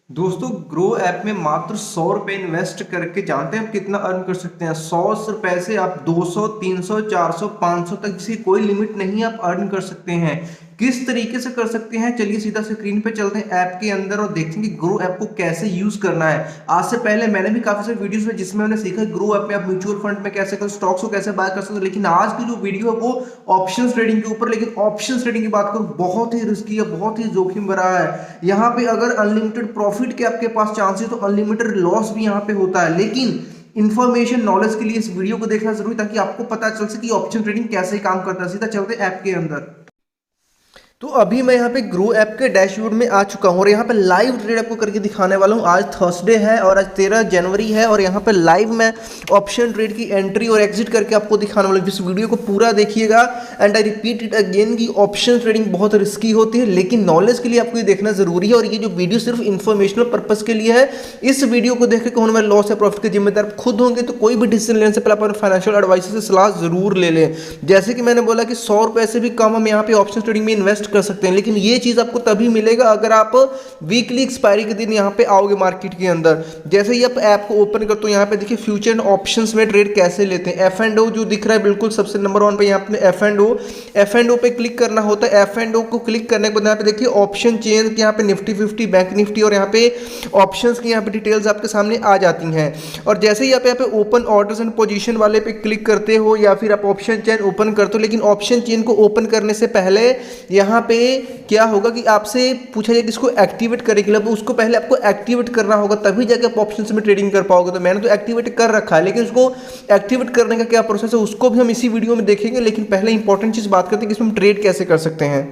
दोस्तों grow app में मात्र 100 रुपए इन्वेस्ट करके जानते हैं आप कितना अर्न कर सकते हैं। 100 रुपए से आप 200, 300, 400, 500 तक की कोई लिमिट नहीं, आप अर्न कर सकते हैं। किस तरीके से कर सकते हैं, चलिए सीधा स्क्रीन पे चलते हैं ऐप के अंदर और देखते हैं कि ग्रो ऐप को कैसे यूज करना है। आज से पहले मैंने भी काफी सारे वीडियोस में जिसमें मैंने सीखा ग्रो ऐप में आप म्यूचुअल फंड में कैसे कर, स्टॉक्स को कैसे बाय कर सकते हैं। लेकिन आज की जो वीडियो है वो ऑप्शंस ट्रेडिंग के ऊपर। लेकिन ऑप्शंस ट्रेडिंग की बात करूं, बहुत ही रिस्की है, बहुत ही जोखिम भरा है। यहाँ पे अगर अनलिमिटेड प्रॉफिट के आपके पास चांस है तो अनलिमिटेड लॉस भी यहाँ पे होता है। लेकिन इन्फॉर्मेशन नॉलेज के लिए इस वीडियो को देखना जरूरी, ताकि आपको पता चल सके ऑप्शन ट्रेडिंग कैसे काम करता है। सीधा चलते ऐप के अंदर। तो अभी मैं यहाँ पे ग्रो ऐप के डैशबोर्ड में आ चुका हूँ और यहाँ पे लाइव ट्रेड आपको करके दिखाने वाला हूँ। आज थर्सडे है और आज 13 जनवरी है और यहाँ पे लाइव मैं ऑप्शन ट्रेड की एंट्री और एग्जिट करके आपको दिखाने वाला हूँ। इस वीडियो को पूरा देखिएगा and I repeat it again कि ऑप्शन ट्रेडिंग बहुत रिस्की होती है, लेकिन नॉलेज के लिए आपको ये देखना जरूरी है। और ये जो वीडियो सिर्फ इन्फॉर्मेशनल पर्पज के लिए है। इस वीडियो को देख के होने वाले लॉस या प्रॉफिट के जिम्मेदार खुद होंगे। तो कोई भी डिसीजन लेने से पहले अपने फाइनेंशियल एडवाइजर से सलाह जरूर ले लें। जैसे कि मैंने बोला कि 100 रुपए से भी कम हम यहाँ पे ऑप्शन ट्रेडिंग में इन्वेस्ट कर सकते हैं, लेकिन ये चीज आपको तभी मिलेगा अगर आप वीकली एक्सपायरी के दिन यहाँ पे आओगे मार्केट के अंदर। जैसे ही आप ऐप को ओपन करते हो, यहाँ पे देखिए फ्यूचर एंड ऑप्शंस में ट्रेड कैसे लेते हैं। एफ एंड ओ जो दिख रहा है बिल्कुल सबसे नंबर 1 पे, यहाँ पे एफ एंड ओ पे क्लिक करना होता है। एफ एंड ओ को क्लिक करने के बाद यहाँ पे देखिए ऑप्शन चेन के यहाँ पे निफ्टी 50, बैंक निफ्टी और यहाँ पे ऑप्शंस की यहाँ पे डिटेल्स आपके सामने आ जाती हैं। और जैसे ही आप यहाँ पे ओपन ऑर्डर्स एंड पोजीशन वाले पे क्लिक करते हो या फिर आप ऑप्शन चेन ओपन करते हो, लेकिन ऑप्शन चेन को ओपन करने से पहले यहाँ पे क्या होगा कि आपसे पूछा जाए कि इसको एक्टिवेट करने के लिए, उसको पहले आपको एक्टिवेट करना होगा, तभी जाके आप ऑप्शंस में ट्रेडिंग कर पाओगे। तो मैंने तो एक्टिवेट कर रखा है, लेकिन उसको एक्टिवेट करने का क्या प्रोसेस है उसको भी हम इसी वीडियो में देखेंगे। लेकिन पहले इंपॉर्टेंट चीज बात करते हैं कि इसमें हम ट्रेड कैसे कर सकते हैं।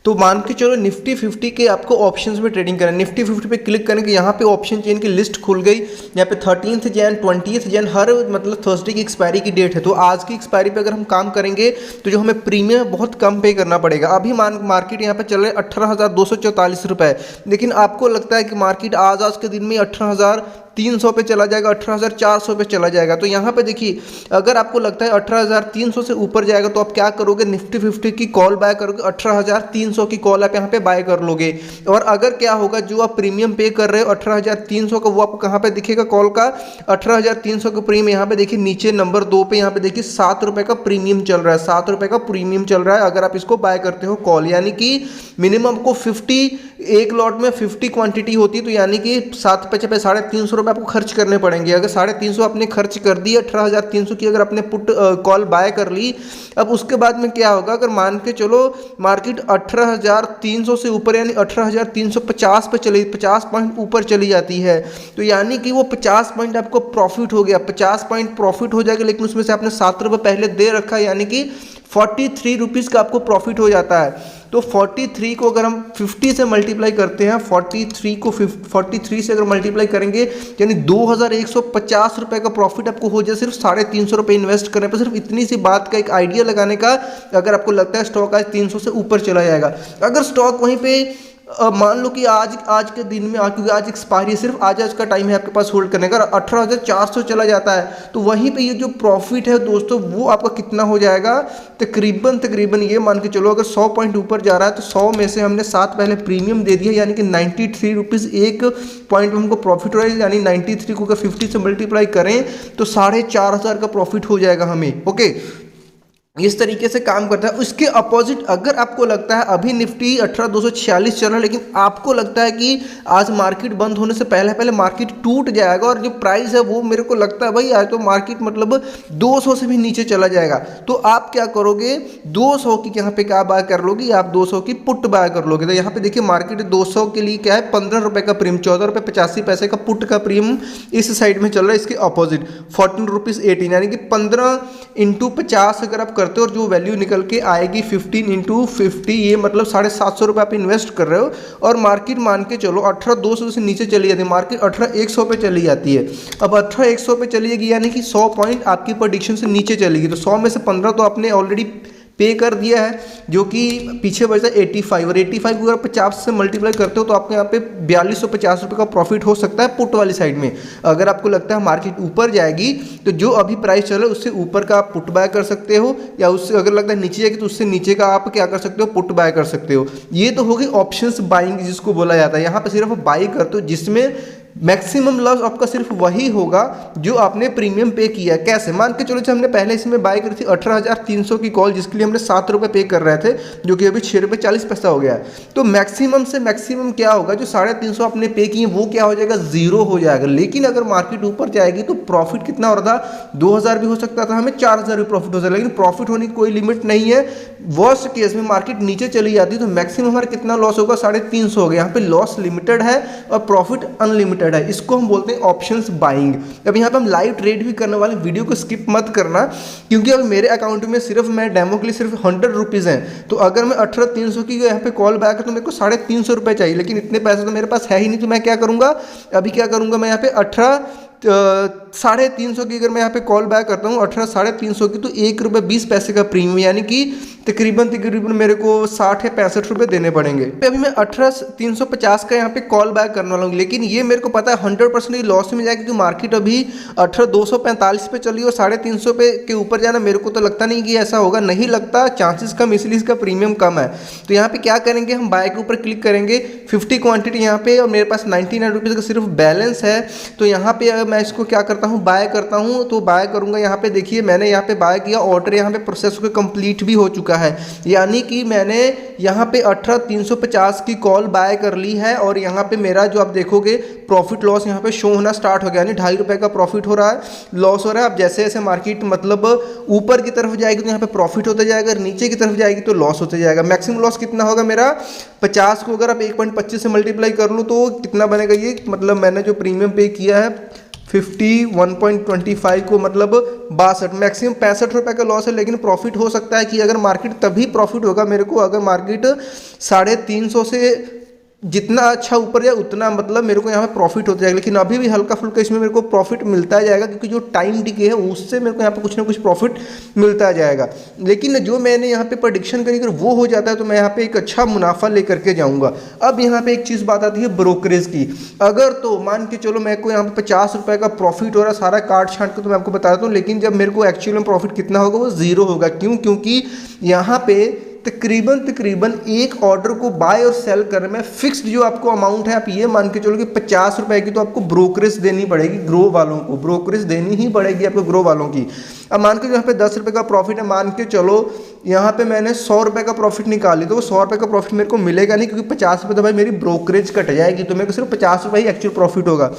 तो मान के चलो निफ्टी 50 के आपको ऑप्शंस में ट्रेडिंग करना है। निफ्टी 50 पे क्लिक करने के यहाँ पे ऑप्शन चेन की लिस्ट खुल गई। यहाँ पे 13 जैन 20 जैन हर मतलब थर्सडे की एक्सपायरी की डेट है। तो आज की एक्सपायरी पे अगर हम काम करेंगे तो जो हमें प्रीमियम बहुत कम पे करना पड़ेगा। अभी मार्केट यहाँ पे चल रहा है 18,244 रुपए, लेकिन आपको लगता है कि मार्केट आज के दिन में 18,300 पे चला जाएगा, 18,400 पे चला जाएगा। तो यहाँ पे देखिए अगर आपको लगता है 18,300 से ऊपर जाएगा तो आप क्या करोगे, निफ्टी 50 की कॉल बाय करोगे, 18,300 की कॉल आप यहाँ पे बाय कर लोगे। और अगर क्या होगा, जो आप प्रीमियम पे कर रहे हो 18,300 का, वो आपको कहाँ पे दिखेगा, कॉल का 18,300 का प्रीमियम। यहाँ पे देखिए नीचे नंबर 2 पे यहाँ पे देखिए 7 रुपए का प्रीमियम चल रहा है, 7 रुपए का प्रीमियम चल रहा है अगर आप इसको बाय करते हो कॉल। यानी कि मिनिमम को 50, एक लॉट में 50 क्वांटिटी होती है, तो यानी कि 7 पे 350 रुपए आपको खर्च करने पड़ेंगे। अगर 350 आपने खर्च कर दिए, 18,300 की अगर आपने पुट कॉल बाय कर ली, अब उसके बाद में क्या होगा, अगर मान के चलो मार्केट 18,300 से ऊपर यानी 18,350 पे चली, 50 पॉइंट ऊपर चली जाती है, तो यानी कि वो 50 पॉइंट आपको प्रॉफिट हो गया, 50 पॉइंट प्रॉफिट हो जाएगा। लेकिन उसमें से आपने 7 रुपये पहले दे रखा है, यानी कि 43 रुपीज़ का आपको प्रॉफिट हो जाता है। तो 43 को अगर हम 50 से मल्टीप्लाई करते हैं, 43 से अगर मल्टीप्लाई करेंगे यानी 2,150 रुपए का प्रॉफिट आपको हो जाए सिर्फ 350 रुपये इन्वेस्ट करने पर। सिर्फ इतनी सी बात का एक आइडिया लगाने का, अगर आपको लगता है स्टॉक आज 300 से ऊपर चला जाएगा। अगर स्टॉक वहीं पे मान लो कि आज के दिन में, क्योंकि आज एक्सपायरी सिर्फ आज का टाइम है आपके पास होल्ड करने का, 18,400 चला जाता है, तो वहीं पे ये जो प्रॉफिट है दोस्तों वो आपका कितना हो जाएगा, तकरीबन ये मान के चलो अगर 100 पॉइंट ऊपर जा रहा है तो 100 में से हमने 7 पहले प्रीमियम दे दिया, यानी कि 93 रुपीज़ एक पॉइंट में हमको प्रॉफिट हो रहा है। यानी 93 को अगर 50 से मल्टीप्लाई करें तो 4,500 का प्रॉफिट हो जाएगा हमें। ओके, इस तरीके से काम करता है। उसके अपोजिट अगर आपको लगता है अभी निफ्टी 18,246 चल रहा है, लेकिन आपको लगता है कि आज मार्केट बंद होने से पहले मार्केट टूट जाएगा और जो प्राइस है वो मेरे को लगता है भाई आज तो मार्केट मतलब 200 से भी नीचे चला जाएगा, तो आप क्या करोगे, 200 की यहाँ पे क्या बाय कर लोगे, आप 200 की पुट बाय कर लोगे। तो यहाँ पे देखिए मार्केट 200 के लिए क्या है, 15 रुपए का प्रीमियम, 14 रुपये 85 पैसे का पुट का प्रीमियम इस साइड में चल रहा है। इसके अपोजिट 14 रुपीज़ 18, यानी कि 15 × 50 अगर आप करते हो और जो वैल्यू निकल के आएगी 15 × 50, ये मतलब 750 रुपये आप इन्वेस्ट कर रहे हो। और मार्केट मान के चलो 18,200 से नीचे चली जाती है, मार्केट 18,100 पे चली जाती है। अब 18,100 पे चली जाएगी यानी कि 100 पॉइंट आपकी प्रेडिक्शन से नीचे चलेगी, तो 100 में से 15 तो आपने ऑलरेडी पे कर दिया है, जो कि पीछे बचा 85, और 85 को अगर 50 से मल्टीप्लाई करते हो तो आपको यहाँ पे 4250 रुपये का प्रॉफिट हो सकता है पुट वाली साइड में। अगर आपको लगता है मार्केट ऊपर जाएगी तो जो अभी प्राइस चल रहा है उससे ऊपर का आप पुट बाय कर सकते हो, या उससे अगर लगता है नीचे जाएगी तो उससे नीचे का आप क्या कर सकते हो, पुट बाय कर सकते हो। ये तो होगी ऑप्शंस बाइंग जिसको बोला जाता है। यहाँ पे सिर्फ बाई करते हो जिसमें मैक्सिमम लॉस आपका सिर्फ वही होगा जो आपने प्रीमियम पे किया। कैसे, मान के चलो हमने पहले इसमें बाय करी थी 18,300 की कॉल, जिसके लिए हमने 7 रुपये पे कर रहे थे, जो कि अभी 6 रुपये 40 पैसा हो गया है। तो मैक्सिमम से मैक्सिमम क्या होगा, जो 350 आपने पे किए वो क्या हो जाएगा, जीरो हो जाएगा। लेकिन अगर मार्केट ऊपर जाएगी तो प्रॉफिट कितना हो रहा था, 2000 भी हो सकता था, हमें 4000 भी प्रॉफिट हो सकता है। लेकिन प्रॉफिट होने की कोई लिमिट नहीं है। वर्स्ट केस में मार्केट नीचे चली जाती तो मैक्सिमम हमारा कितना लॉस होगा, 350 हो गया। यहाँ पे लॉस लिमिटेड है और प्रॉफिट अनलिमिटेड है। इसको हम बोलते हैं ऑप्शंस बाइंग। अब यहाँ पे हम लाइव ट्रेड भी करने वाले, वीडियो को स्किप मत करना, क्योंकि अब मेरे अकाउंट में सिर्फ मैं डेमो के लिए सिर्फ 100 रुपीज़ हैं। तो अगर मैं 18,300 की यहाँ पे कॉल बैक है तो मेरे को 350 रुपये चाहिए, लेकिन इतने पैसे तो मेरे पास है ही नहीं। तो मैं क्या करूँगा, अभी क्या करूँगा, मैं यहाँ पे 350 की अगर मैं यहाँ पे कॉल बैक करता हूँ 350 की, तो 1 रुपये 20 पैसे का प्रीमियम, यानी कि तकरीबन मेरे को 60 या 65 रुपये देने पड़ेंगे। अभी मैं 18,350 का यहाँ पे कॉल बैक करने वाला हूँ, लेकिन ये मेरे को पता है 100% लॉस में जाएगी, क्योंकि मार्केट अभी 18,245 पे चली और 350 पे के ऊपर जाना मेरे को तो लगता नहीं कि ऐसा होगा, नहीं लगता, चांसेस कम, इसलिए इसका प्रीमियम कम है। तो यहाँ पे क्या करेंगे, हम बाय के ऊपर क्लिक करेंगे, 50 क्वांटिटी यहाँ पे, और मेरे पास 99 रुपीज़ का सिर्फ बैलेंस है। तो यहाँ पे मैं इसको क्या करता हूँ, बाय करता हूँ। तो बाय करूँगा, यहाँ पे देखिए मैंने यहाँ पे बाय किया, ऑर्डर यहाँ पे प्रोसेस होकर कंप्लीट भी हो चुका है, यानी कि मैंने यहाँ पे 18,350 की कॉल बाय कर ली है। और यहाँ पे मेरा जो आप देखोगे प्रॉफिट लॉस यहाँ पे शो होना स्टार्ट हो गया, यानी 2.5 रुपये का प्रॉफिट हो रहा है, लॉस हो रहा है। अब जैसे जैसे मार्केट मतलब ऊपर की तरफ जाएगी तो यहाँ पे प्रॉफिट होता जाएगा, नीचे की तरफ जाएगी तो लॉस होता जाएगा। मैक्सिमम लॉस कितना होगा मेरा, 50 को अगर आप 1.25 से मल्टीप्लाई कर लूँ तो कितना बनेगा ये, मतलब मैंने जो प्रीमियम पे किया है 51.25 को मतलब 62, मैक्सिमम 65 रुपये का लॉस है। लेकिन प्रॉफिट हो सकता है कि अगर मार्केट, तभी प्रॉफिट होगा मेरे को अगर मार्केट 350 से जितना अच्छा ऊपर जाए उतना मतलब मेरे को यहाँ पे प्रॉफिट होता जाएगा। लेकिन अभी भी हल्का फुल्का इसमें मेरे को प्रॉफिट मिलता जाएगा, क्योंकि जो टाइम डिके है उससे मेरे को यहाँ पे कुछ ना कुछ प्रॉफिट मिलता जाएगा। लेकिन जो मैंने यहाँ पे प्रेडिक्शन करी अगर वो हो जाता है तो मैं यहाँ पे एक अच्छा मुनाफा लेकर के जाऊँगा। अब यहाँ पे एक चीज़ बात आती है ब्रोकरेज की। अगर तो मान के चलो मेरे को यहाँ पे 50 रुपये का प्रॉफिट हो रहा है, सारा काट छांट के तो मैं आपको बता देता हूँ, लेकिन जब मेरे को एक्चुअल में प्रॉफिट कितना होगा वो जीरो होगा। क्यों, क्योंकि यहाँ पे तकरीबन एक ऑर्डर को बाय और सेल करने में फिक्स्ड जो आपको अमाउंट है, आप ये मान के चलो कि 50 रुपए की तो आपको ब्रोकरेज देनी पड़ेगी, ग्रो वालों को ब्रोकरेज देनी ही पड़ेगी आपको, ग्रो वालों की। अब मान के यहाँ पे 10 रुपये का प्रॉफिट है, मान के चलो यहाँ पे मैंने 100 रुपये का प्रॉफिट निकाली, तो वो 100 रुपये का प्रॉफिट मेरे को मिलेगा नहीं, क्योंकि 50 रुपये तो भाई मेरी ब्रोकरेज कट जाएगी, तो मेरे को सिर्फ 50 रुपये ही एक्चुअल प्रॉफिट होगा।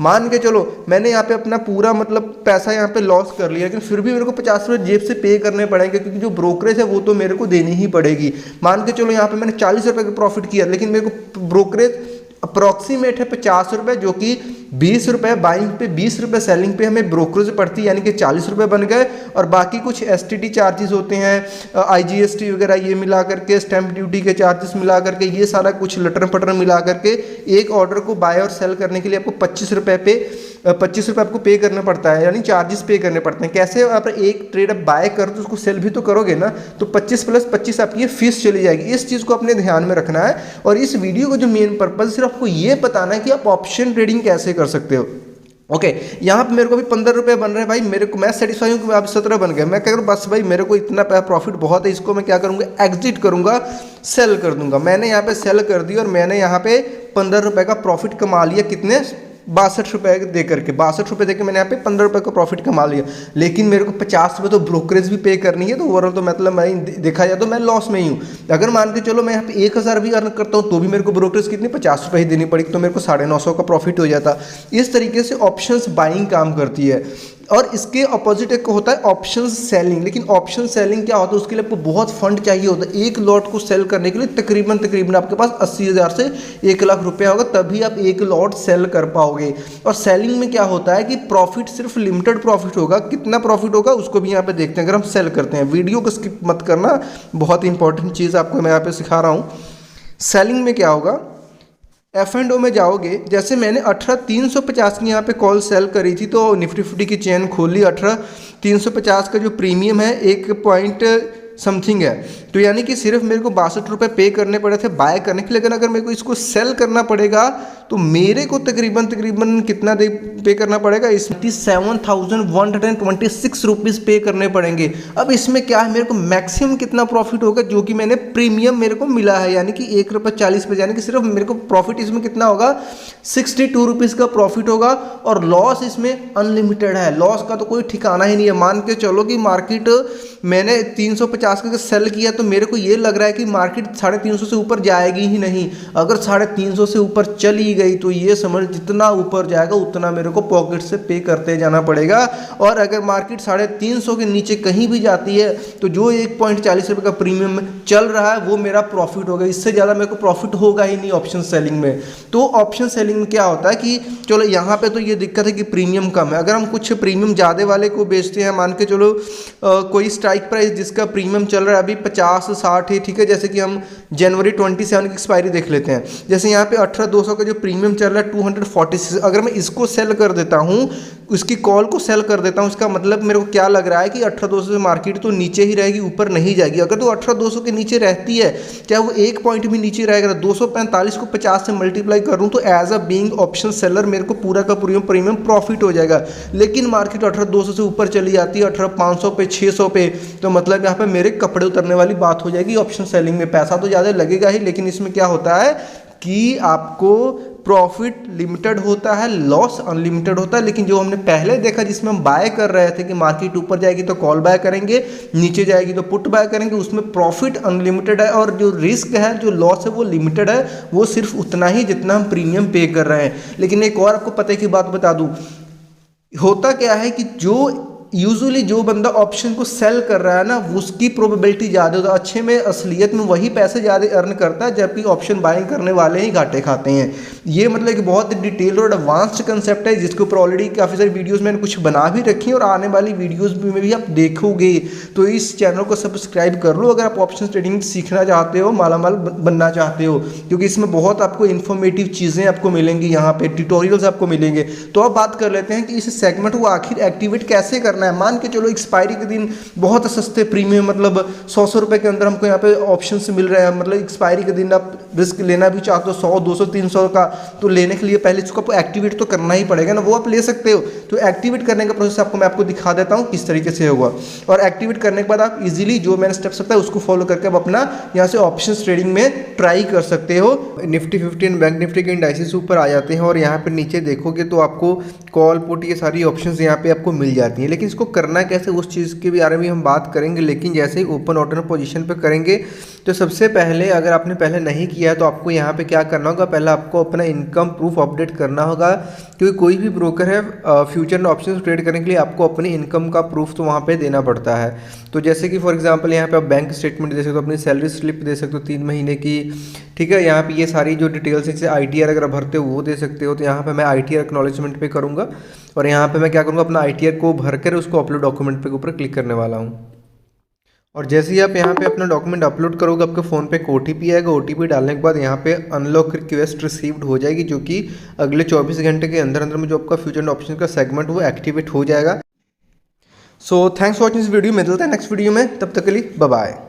मान के चलो मैंने यहाँ पे अपना पूरा मतलब पैसा यहाँ पे लॉस कर लिया, लेकिन फिर भी मेरे को 50 रुपये जेब से पे करने पड़ेंगे, क्योंकि जो ब्रोकरेज है वो तो मेरे को देनी ही पड़ेगी। मान के चलो यहाँ पे मैंने 40 रुपये का प्रॉफिट किया, लेकिन मेरे को ब्रोकरेज अप्रॉक्सीमेट है 50 रुपये, जो कि 20 रुपये बाइंग पे 20 रुपये सेलिंग पे हमें ब्रोकरेज पड़ती है, यानी कि 40 रुपये बन गए। और बाकी कुछ STT चार्जेस होते हैं, IGST वगैरह, ये मिला करके स्टैंप ड्यूटी के चार्जेस मिला करके, ये सारा कुछ लटर पटर मिला करके एक ऑर्डर को बाय और सेल करने के लिए आपको 25 रुपये आपको पे करना पड़ता है, यानी चार्जेस पे करने पड़ते हैं। कैसे, आप एक ट्रेड आप बाय कर तो उसको सेल भी तो करोगे ना, तो 25 + 25 आपकी ये फीस चली जाएगी। इस चीज़ को अपने ध्यान में रखना है। और इस वीडियो का जो मेन पर्पज सिर्फ आपको ये बताना है कि आप ऑप्शन ट्रेडिंग कैसे कर सकते हो। ओके, यहाँ पे मेरे को भी 15 रुपये बन रहे हैं भाई, मेरे को मैं सेटिस्फाई हूँ कि अब 17 बन गया। मैं क्या करूँ, बस भाई मेरे को इतना प्रॉफिट बहुत है, इसको मैं क्या करूँगा, एग्जिट करूँगा, सेल कर दूंगा। मैंने यहाँ पे सेल कर दी और मैंने यहाँ पे 15 रुपये का प्रॉफिट कमा लिया। कितने, 62 रुपये दे करके, 62 रुपये देकर मैंने यहाँ पे 15 रुपये का प्रॉफिट कमा लिया। लेकिन मेरे को 50 रुपये तो ब्रोकरेज भी पे करनी है, तो ओवरऑल तो मतलब मैं देखा जाए तो मैं लॉस में ही हूँ। अगर मान के चलो मैं यहाँ पे 1000 भी अर्न करता हूँ तो भी मेरे को ब्रोकरेज कितनी 50 रुपये ही देनी पड़ेगी, तो मेरे को 950 का प्रॉफिट हो जाता। इस तरीके से ऑप्शंस बाइंग काम करती है। और इसके अपोजिट एक होता है ऑप्शन सेलिंग। लेकिन ऑप्शन सेलिंग क्या होता है, उसके लिए आपको बहुत फंड चाहिए होता है। एक लॉट को सेल करने के लिए तकरीबन आपके पास 80,000 से 1 लाख रुपया होगा, तभी आप एक लॉट सेल कर पाओगे। और सेलिंग में क्या होता है कि प्रॉफिट सिर्फ लिमिटेड प्रॉफिट होगा। कितना प्रॉफिट होगा उसको भी यहाँ पे देखते हैं अगर हम सेल करते हैं। वीडियो को स्किप मत करना, बहुत इंपॉर्टेंट चीज़ आपको मैं यहाँ पे सिखा रहा हूँ। सेलिंग में क्या होगा, F&O में जाओगे, जैसे मैंने 18,350 की यहाँ पे कॉल सेल करी थी, तो निफ्टी फिफ्टी की चेन खोली, 18,350 का जो प्रीमियम है समथिंग है। तो यानी कि सिर्फ मेरे को 62 रुपये पे करने पड़े थे बाय करने के लिए, लेकिन अगर मेरे को इसको सेल करना पड़ेगा तो मेरे को तकरीबन कितना दे पे करना पड़ेगा, इस 7,126 रुपीज़ पे करने पड़ेंगे। अब इसमें क्या है, मेरे को मैक्सिमम कितना प्रॉफिट होगा जो कि मैंने प्रीमियम मेरे को मिला है, यानी कि 1 रुपये 40 पैसे, यानी कि सिर्फ मेरे को प्रॉफिट इसमें कितना होगा 62 रुपीज़ का प्रॉफिट होगा। और लॉस इसमें अनलिमिटेड है, लॉस का तो कोई ठिकाना ही नहीं है। मान के चलो कि मार्केट मैंने 350 का सेल किया तो मेरे को ये लग रहा है कि मार्केट 350 से ऊपर जाएगी ही नहीं। अगर 350 से ऊपर चली गई तो ये समझ जितना ऊपर जाएगा उतना मेरे को पॉकेट से पे करते जाना पड़ेगा। और अगर मार्केट 350 के नीचे कहीं भी जाती है तो जो 1.40 रुपये का प्रीमियम चल रहा है वो मेरा प्रॉफिट होगा, इससे ज़्यादा मेरे को प्रॉफिट होगा ही नहीं ऑप्शन सेलिंग में। तो ऑप्शन सेलिंग में क्या होता है कि चलो यहाँ पे तो ये दिक्कत है कि प्रीमियम कम है। अगर हम कुछ प्रीमियम ज़्यादा वाले को बेचते हैं, मान के चलो कोई स्ट्राइक प्राइस जिसका प्रीमियम चल रहा है अभी 50-60 है, ठीक है, जैसे कि हम जनवरी 27 की एक्सपायरी देख लेते हैं। जैसे यहाँ पे 18,200 का जो प्रीमियम चल रहा है 246, अगर मैं इसको सेल कर देता हूँ, उसकी कॉल को सेल कर देता हूँ, इसका मतलब मेरे को क्या लग रहा है कि 18,200 से मार्केट तो नीचे ही रहेगी, ऊपर नहीं जाएगी। अगर तो 18,200 के नीचे रहती है, चाहे वो 1 पॉइंट भी नीचे रहेगा, 245 को 50 से मल्टीप्लाई करूँ तो as a being option seller मेरे को पूरा का प्रीमियम प्रॉफिट हो जाएगा। लेकिन मार्केट 18,200 से ऊपर चली जाती है 18,500 पे, 600 पे, तो मतलब यहाँ पे मेरे कपड़े उतरने वाली बात हो जाएगी। ऑप्शन सेलिंग में पैसा तो ज़्यादा लगेगा ही, लेकिन इसमें क्या होता है कि आपको प्रॉफिट लिमिटेड होता है, लॉस अनलिमिटेड होता है। लेकिन जो हमने पहले देखा जिसमें हम बाय कर रहे थे कि मार्केट ऊपर जाएगी तो कॉल बाय करेंगे, नीचे जाएगी तो पुट बाय करेंगे, उसमें प्रॉफिट अनलिमिटेड है और जो रिस्क है, जो लॉस है वो लिमिटेड है, वो सिर्फ उतना ही जितना हम प्रीमियम पे कर रहे हैं। लेकिन एक और आपको पता की बात बता दूं, होता क्या है कि जो यूजुअली जो बंदा ऑप्शन को सेल कर रहा है ना, उसकी प्रोबेबिलिटी ज़्यादा होता है, अच्छे में असलियत में वही पैसे ज़्यादा अर्न करता है, जबकि ऑप्शन बाइंग करने वाले ही घाटे खाते हैं। ये मतलब कि बहुत डिटेल और एडवांस्ड कंसेप्ट है जिसके ऊपर ऑलरेडी काफ़ी सारी वीडियोस मैंने कुछ बना भी रखी है और आने वाली वीडियोस में भी आप देखोगे। तो इस चैनल को सब्सक्राइब कर लो अगर आप ऑप्शन ट्रेडिंग सीखना चाहते हो, मालामाल बनना चाहते हो, क्योंकि इसमें बहुत आपको इन्फॉर्मेटिव चीज़ें आपको मिलेंगी, यहाँ पे ट्यूटोरियल्स आपको मिलेंगे। तो अब बात कर लेते हैं कि इस सेगमेंट को आखिर एक्टिवेट कैसे करना है। मान के चलो एक्सपायरी के दिन बहुत सस्ते प्रीमियम, मतलब 100 रुपए के अंदर हमको यहाँ पे ऑप्शंस मिल रहे हैं, मतलब एक्सपायरी के दिन आप रिस्क लेना भी चाहते हो 100, 200, 300 का, तो लेने के लिए पहले इसको एक्टिवेट तो करना ही पड़ेगा ना, वो आप ले सकते हो। तो एक्टिवेट करने का प्रोसेस मैं आपको दिखा देता हूँ किस तरीके से होगा। और एक्टिवेट करने के बाद आप इजीली जो मैंने स्टेप्स बताया उसको फॉलो करके आप अपना यहाँ से ऑप्शन ट्रेडिंग में ट्राई कर सकते हो। निफ्टी 50 एंड बैंक निफ्टी के इंडाइसेस ऊपर आ जाते हैं और यहाँ पे नीचे देखोगे तो आपको कॉल पुट ये सारी ऑप्शंस यहाँ पे आपको मिल जाती हैं। लेकिन इसको करना कैसे उस चीज़ के बारे में हम बात करेंगे। लेकिन जैसे ही ओपन ऑर्डर पोजीशन पे करेंगे तो सबसे पहले अगर आपने पहले नहीं किया है तो आपको यहाँ पे क्या करना होगा, पहले आपको अपना इनकम प्रूफ अपडेट करना होगा, क्योंकि कोई भी ब्रोकर है फ्यूचर में ऑप्शन ट्रेड करने के लिए आपको अपनी इनकम का प्रूफ तो वहाँ पे देना पड़ता है। तो जैसे कि फॉर एग्जांपल यहाँ पे आप बैंक स्टेटमेंट दे सकते हो, अपनी सैलरी स्लिप दे सकते हो 3 महीने की, ठीक है। यहाँ पे ये सारी जो डिटेल्स है, जैसे ITR अगर भरते हो वो दे सकते हो। तो यहाँ पे मैं ITR एक्नॉलेजमेंट पे करूँगा और यहाँ पे मैं क्या करूँगा, अपना ITR को भर कर उसको अपलोड डॉक्यूमेंट पे ऊपर क्लिक करने वाला हूँ। और जैसे ही आप यहाँ पे अपना डॉक्यूमेंट अपलोड करोगे आपके फ़ोन पे एक OTP आएगा। OTP डालने के बाद यहाँ पे अनलॉक रिक्वेस्ट रिसीव्ड हो जाएगी, जो कि अगले 24 घंटे के अंदर अंदर में जो आपका फ्यूचर एंड ऑप्शन का सेगमेंट वो एक्टिवेट हो जाएगा। So thanks for watching this video, मिलते हैं नेक्स्ट वीडियो में, तब तक के लिए बाय बाय।